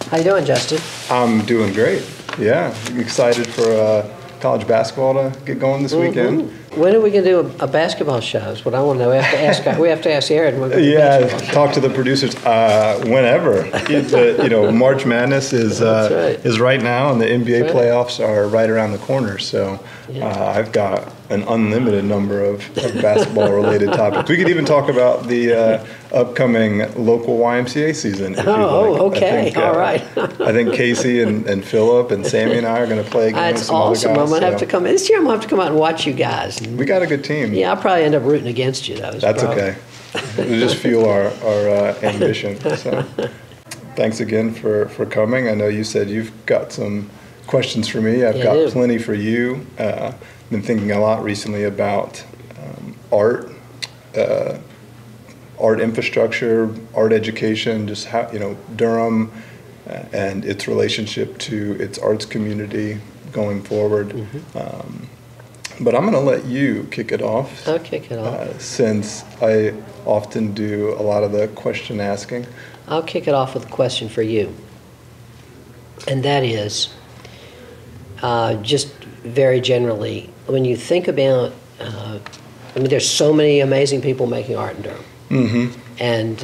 How you doing, Justin? I'm doing great. Yeah, excited for college basketball to get going this weekend. When are we going to do a basketball show? Is what I want to know. We have to ask Aaron. Yeah, talk to the producers whenever. March Madness is right now, and the NBA playoffs are right around the corner. So I've got an unlimited number of basketball-related topics. We could even talk about the upcoming local YMCA season. If you'd like. Okay, all right. I think Casey and Philip and Sammy and I are going to play against some awesome. other guys. I'm going to have to come in. This year I'm going to have to come out and watch you guys. We got a good team. Yeah, I'll probably end up rooting against you, though. That's okay. It'll just fuel our ambition. So, thanks again for coming. I know you said you've got some questions for me. I've got plenty for you. Been thinking a lot recently about art infrastructure, art education, just how, Durham and its relationship to its arts community going forward. But I'm going to let you kick it off. I'll kick it off. Since I often do a lot of the question asking. I'll kick it off with a question for you. And that is, just very generally, when you think about, there's so many amazing people making art in Durham. And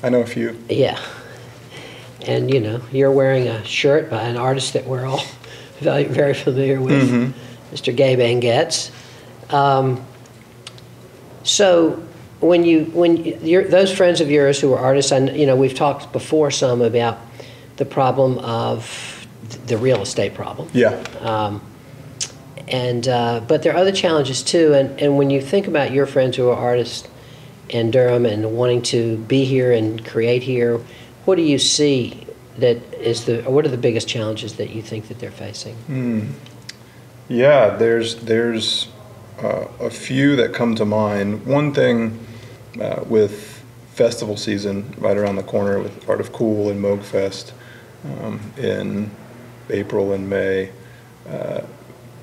I know a few. Yeah. And, you're wearing a shirt by an artist that we're all very familiar with. Mr. Gabe Angetz. So when those friends of yours who are artists, we've talked before some about the problem of the real estate problem. Yeah. But there are other challenges too. And when you think about your friends who are artists in Durham and wanting to be here and create here, what do you see what are the biggest challenges that you think that they're facing? Yeah, there's a few that come to mind. One thing with festival season right around the corner with Art of Cool and Moog Fest in April and May,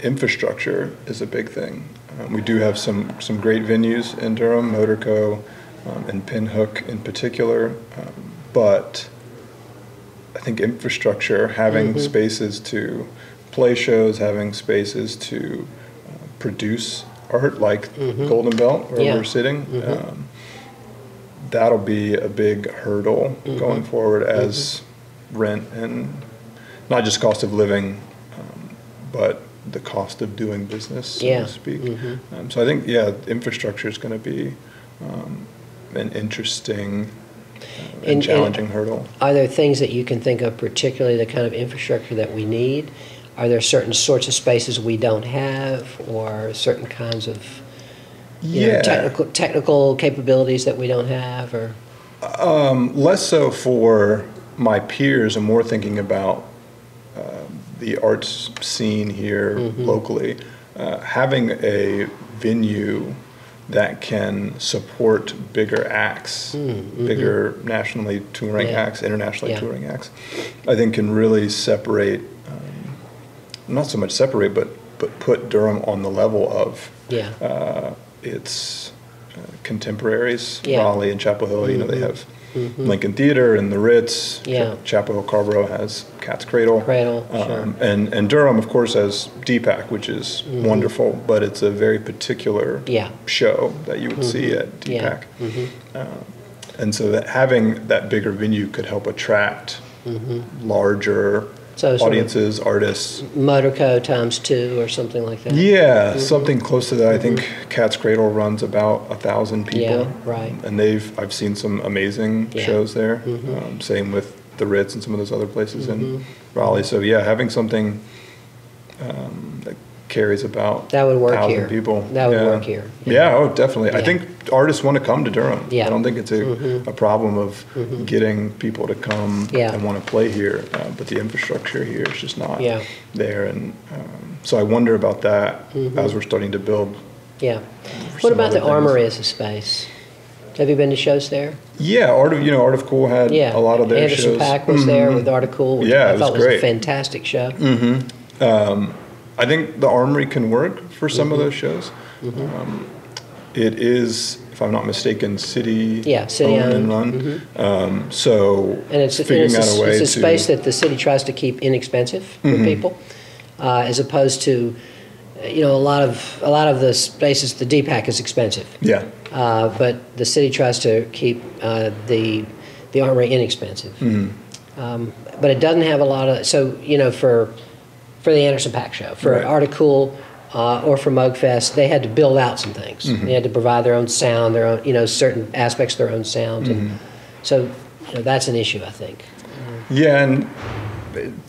infrastructure is a big thing. We do have some great venues in Durham, Motorco and Pinhook in particular, but I think infrastructure, having spaces to play shows, having spaces to produce art like Golden Belt where we're sitting, that'll be a big hurdle going forward as rent and not just cost of living, but the cost of doing business, so to speak. So I think, infrastructure is going to be an interesting and challenging hurdle. Are there things that you can think of, particularly the kind of infrastructure that we need? Are there certain sorts of spaces we don't have, or certain kinds of technical capabilities that we don't have? Or less so for my peers. I'm more thinking about the arts scene here locally. Having a venue that can support bigger acts, bigger nationally touring acts, internationally touring acts, I think can really separate, not so much separate, but put Durham on the level of its contemporaries, Raleigh and Chapel Hill. They have Lincoln Theater and the Ritz. Chapel Hill Carborough has Cat's Cradle. Sure. And Durham, of course, has DPAC, which is wonderful, but it's a very particular show that you would see at DPAC. And so that having that bigger venue could help attract larger audiences, artists. Motorco times 2 or something like that. Yeah, something close to that. I think Cat's Cradle runs about 1,000 people. Yeah, right. And I've seen some amazing shows there. Same with the Ritz and some of those other places in Raleigh. So having something that carries about 1,000 people. That would work here. Definitely. I think artists want to come to Durham. I don't think it's a problem of getting people to come and want to play here, but the infrastructure here is just not there. And so I wonder about that as we're starting to build. What about the Armory as a space? Have you been to shows there? Yeah, Art of Cool had a lot of their shows. Anderson .Paak was there with Art of Cool, which I thought was a fantastic show. I think the Armory can work for some of those shows. It is if I'm not mistaken, city city owned and owned. run. So And it's figuring out a way it's a to space that the city tries to keep inexpensive for people, as opposed to, a lot of the spaces, the DPAC is expensive. Yeah. But the city tries to keep the Armory inexpensive. But it doesn't have a lot of, for the Anderson Pack Show, for Right. Articool, or for Mugfest, they had to build out some things. They had to provide their own sound, their own, certain aspects of their own sound. And so that's an issue, I think. Yeah, and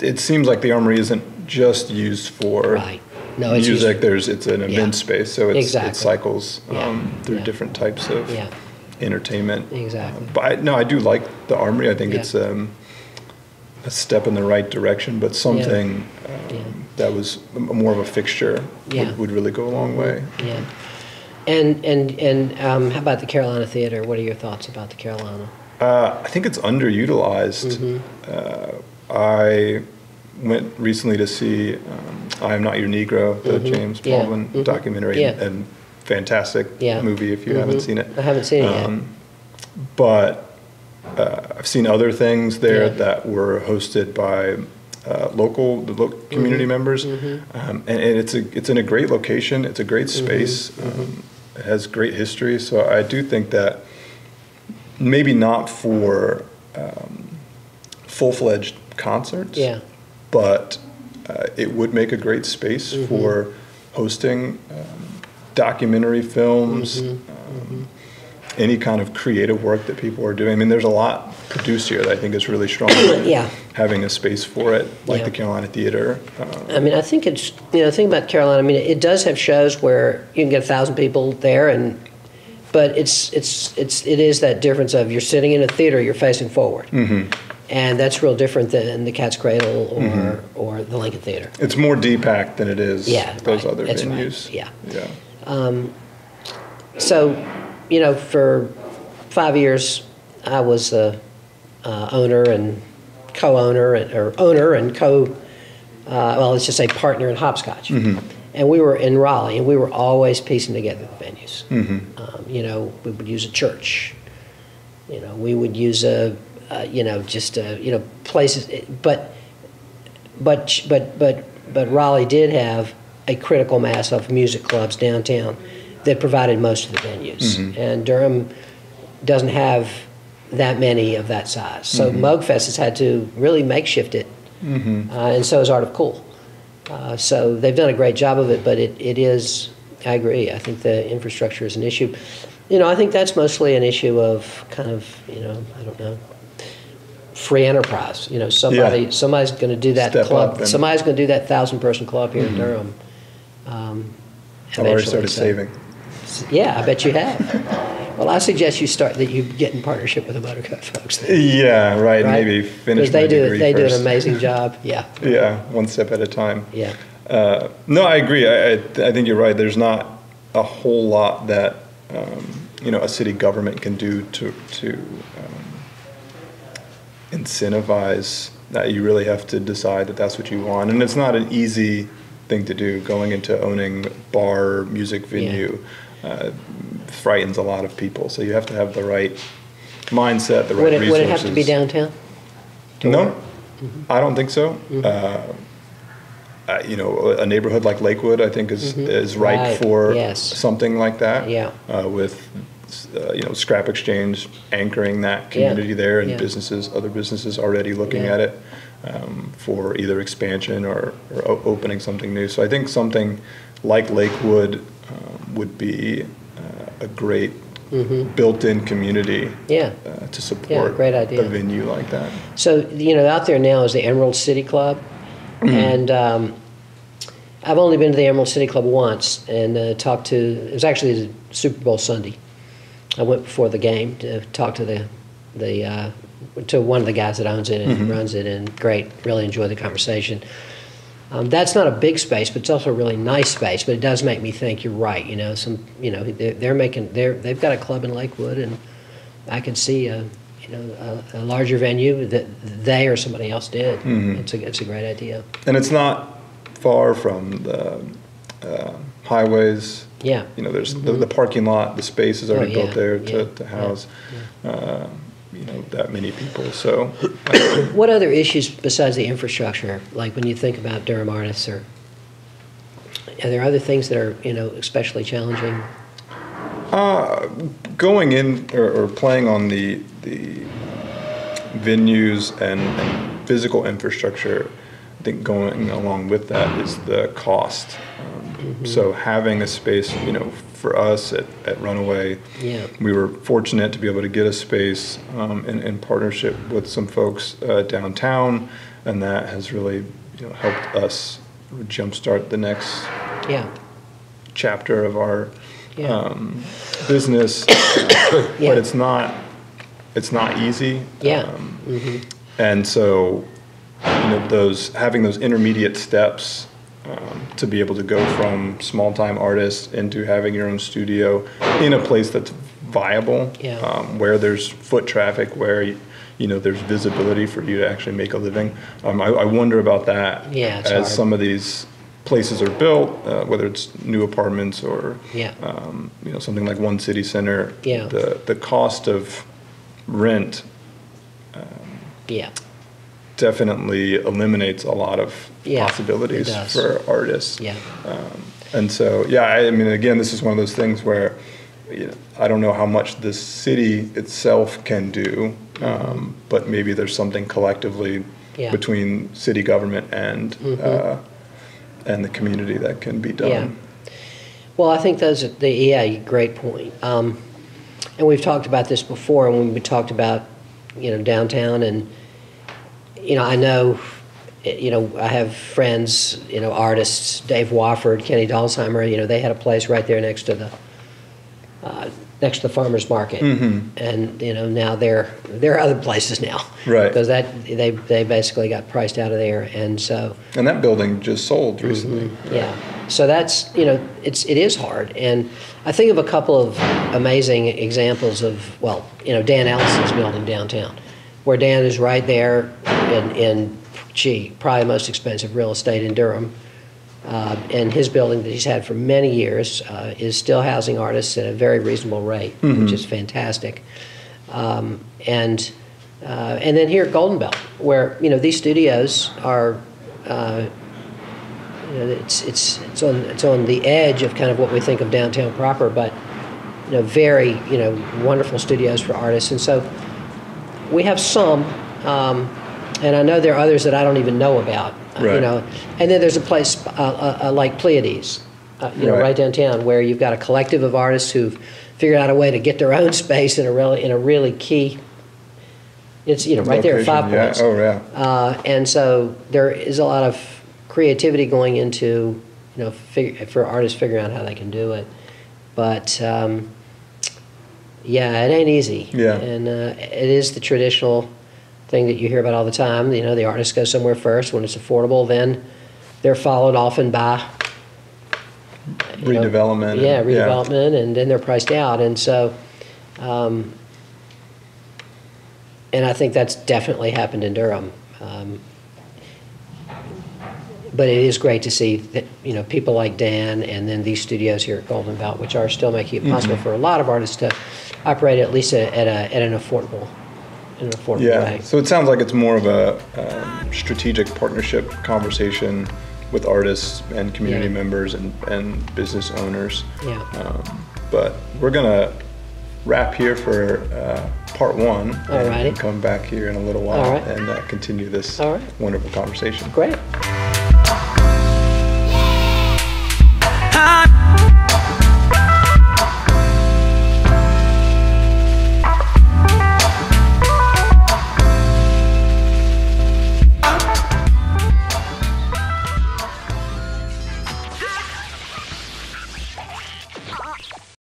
it seems like the Armory isn't just used for Right. No, it's music. It's an event space, so it cycles through different types of entertainment. Exactly. But I do like the Armory. I think it's a step in the right direction, but something that was more of a fixture would really go a long way. Yeah. And how about the Carolina Theater? What are your thoughts about the Carolina? I think it's underutilized. I went recently to see I Am Not Your Negro, the James Baldwin documentary, and fantastic movie if you haven't seen it. I haven't seen it yet. But I've seen other things there that were hosted by local community members, and it's in a great location. It's a great space. It has great history. So I do think that maybe not for full-fledged concerts, but it would make a great space for hosting documentary films, any kind of creative work that people are doing. I mean, there's a lot produced here that I think is really strong. Having a space for it, like the Carolina Theater. I mean, I think it's, the thing about Carolina, I mean, it does have shows where you can get 1,000 people there, but it is that difference of you're sitting in a theater, you're facing forward. And that's real different than the Cat's Cradle or the Lincoln Theater. It's more DPAC than it is those other that's venues. Right. So, for 5 years, I was owner and co-owner, let's just say partner in Hopscotch. And we were in Raleigh, and we were always piecing together the venues. We would use a church. We would use places. But Raleigh did have a critical mass of music clubs downtown that provided most of the venues, and Durham doesn't have that many of that size. So Mugfest has had to really makeshift it, and so has Art of Cool. So they've done a great job of it, but it is, I agree, I think the infrastructure is an issue. I think that's mostly an issue of kind of, I don't know, free enterprise. Somebody's going to do that club. Somebody's going to do that 1,000-person club here in Durham. I've already started saving. Yeah, I bet you have. Well, I suggest you get in partnership with the Motorcoat folks. Then. Yeah, right. Maybe finish my degree They do first. an amazing job. Yeah. Yeah, one step at a time. Yeah. No, I agree. I think you're right. There's not a whole lot that a city government can do to incentivize that. You really have to decide that that's what you want, and it's not an easy thing to do. Going into owning bar, music venue frightens a lot of people. So you have to have the right mindset, the right resources. Would it have to be downtown? No, I don't think so. A neighborhood like Lakewood, I think, is ripe for something like that. Yeah. With Scrap Exchange anchoring that community there, and other businesses already looking at it for either expansion or opening something new. So I think something like Lakewood would be a great built-in community to support great idea. a venue like that. So, out there now is the Emerald City Club. And I've only been to the Emerald City Club once and talked to, it was actually the Super Bowl Sunday. I went before the game to talk to to one of the guys that owns it and runs it, and great, really enjoyed the conversation. That's not a big space, but it's also a really nice space. But it does make me think. You're right. They've got a club in Lakewood, and I could see a larger venue that they or somebody else did. It's a great idea. And it's not far from the highways. Yeah. You know, there's the parking lot, the space is already built there to house, you know, that many people. So, what other issues besides the infrastructure, like when you think about Durham artists, are there other things that are, you know, especially challenging? Going in or playing on the venues and physical infrastructure, I think going along with that is the cost. So having a space, you know, for us at Runaway, we were fortunate to be able to get a space in partnership with some folks downtown, and that has really, you know, helped us jumpstart the next chapter of our business. But it's not easy. And so, you know, having those intermediate steps to be able to go from small-time artists into having your own studio in a place that's viable, where there's foot traffic, where you know there's visibility for you to actually make a living. I wonder about that as hard. Some of these places are built, whether it's new apartments or you know, something like One City Center. The cost of rent definitely eliminates a lot of possibilities for artists. And so, I mean, again, this is one of those things where, you know, I don't know how much the city itself can do, but maybe there's something collectively between city government and the community that can be done. Well, I think those are great point. And we've talked about this before when we talked about, you know, downtown, and you know, I know, you know, I have friends, you know, artists, Dave Wofford, Kenny Dalsheimer, you know, they had a place right there next to the farmer's market. And, you know, now there are other places now. Because they basically got priced out of there. And so. And that building just sold recently. So that's, you know, it is hard. And I think of a couple of amazing examples of, well, you know, Dan Allison's building downtown, where Dan is right there in probably the most expensive real estate in Durham. And his building that he's had for many years is still housing artists at a very reasonable rate, which is fantastic. And then here at Golden Belt, where, you know, these studios are, you know, it's on the edge of kind of what we think of downtown proper, but, you know, very, you know, wonderful studios for artists. And so we have some, and I know there are others that I don't even know about, you know. And then there's a place like Pleiades, you know, right downtown, where you've got a collective of artists who've figured out a way to get their own space in a really key. It's, you know, right there at 5 Points. And so there is a lot of creativity going into, you know, for artists figuring out how they can do it, but. It ain't easy. And it is the traditional thing that you hear about all the time. You know, the artists go somewhere first. When it's affordable, then they're followed often by redevelopment. Redevelopment, and then they're priced out. And so, and I think that's definitely happened in Durham. But it is great to see that, you know, people like Dan and then these studios here at Golden Belt, which are still making it possible for a lot of artists to operate at least at an affordable way. So it sounds like it's more of a strategic partnership conversation with artists and community members and business owners. But we're gonna wrap here for part one. And come back here in a little while and continue this wonderful conversation. Great.